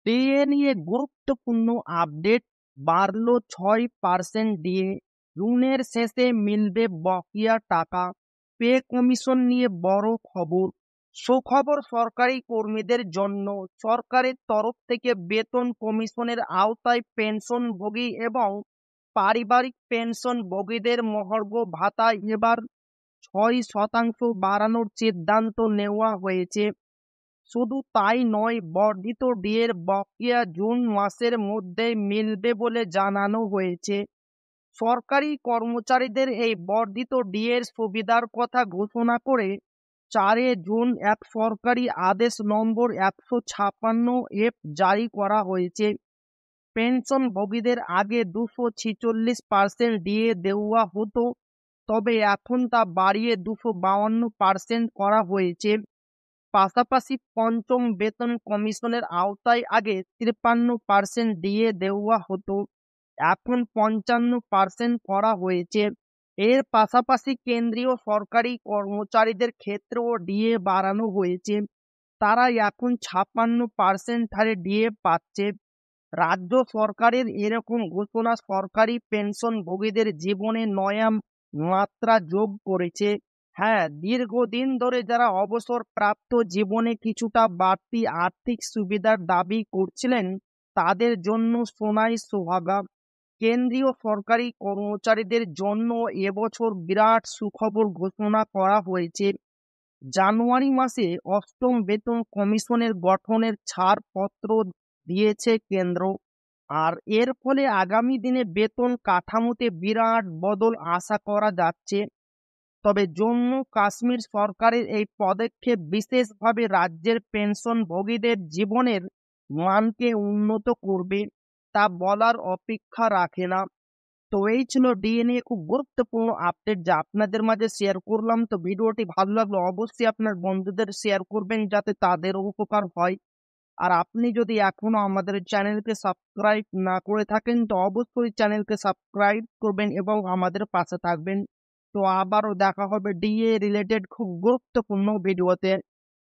DA নিয়ে গুরুত্বপূর্ণ update, বাড়ল 6% ডিএ, জুনের শেষে মিলবে বকেয়া টাকা, পে কমিশন নিয়ে বড় খবর। সুখবর সরকারি কর্মীদের জন্য, সরকারের তরফ থেকে বেতন কমিশনের আওতায় পেনশনভোগী এবং পারিবারিক পেনশনভোগীদের মহার্ঘ ভাতা এবার 6% বাড়ানোর সিদ্ধান্ত নেওয়া হয়েছে। শুধু তাই নয়, বর্ধিত ডিএর বকেয়া জুন মাসের মধ্যেই মিলবে বলে জানানো হয়েছে। সরকারি কর্মচারীদের এই বর্ধিত ডিএর সুবিধার কথা ঘোষণা করে 4 জুন এক সরকারি আদেশ নম্বর 156 জারি করা হয়েছে। পেনশনভোগীদের আগে 246% ডিএ দেওয়া হতো, তবে এখন তা বাড়িয়ে 252% করা হয়েছে। পাশাপাশি পঞ্চম বেতন কমিশনের আওতায় আগে 53% ডিএ দেওয়া হতো, এখন 55% করা হয়েছে। এর পাশাপাশি কেন্দ্রীয় সরকারি কর্মচারীদের ক্ষেত্রেও ডিএ বাড়ানো হয়েছে, তারা এখন 56% হারে ডিএ পাচ্ছে। রাজ্য সরকারের এরকম ঘোষণা সরকারি পেনশনভোগীদের জীবনে নয়া মাত্রা যোগ করেছে। হ্যাঁ, দীর্ঘদিন ধরে যারা অবসরপ্রাপ্ত জীবনে কিছুটা বাড়তি আর্থিক সুবিধার দাবি করছিলেন, তাদের জন্য সোনাই সোহাগা। কেন্দ্রীয় সরকারি কর্মচারীদের জন্য এবছর বিরাট সুখবর ঘোষণা করা হয়েছে। জানুয়ারি মাসে অষ্টম বেতন কমিশনের গঠনের ছাড়পত্র দিয়েছে কেন্দ্র, আর এর ফলে আগামী দিনে বেতন কাঠামোতে বিরাট বদল আশা করা যাচ্ছে। তবে জম্মু কাশ্মীর সরকারের এই পদক্ষেপ বিশেষভাবে রাজ্যের পেনশনভোগীদের জীবনের মানকে উন্নত করবে, তা বলার অপেক্ষা রাখে না। তো এই ছিল ডিএনএ খুব গুরুত্বপূর্ণ আপডেট যা আপনাদের মাঝে শেয়ার করলাম। তো ভিডিওটি ভালো লাগলো অবশ্যই আপনার বন্ধুদের শেয়ার করবেন যাতে তাদেরও উপকার হয়। আর আপনি যদি এখনো আমাদের চ্যানেলকে সাবস্ক্রাইব না করে থাকেন তো অবশ্যই চ্যানেলকে সাবস্ক্রাইব করবেন এবং আমাদের পাশে থাকবেন। তো আবারও দেখা হবে ডিএ রিলেটেড খুব গুরুত্বপূর্ণ ভিডিওতে।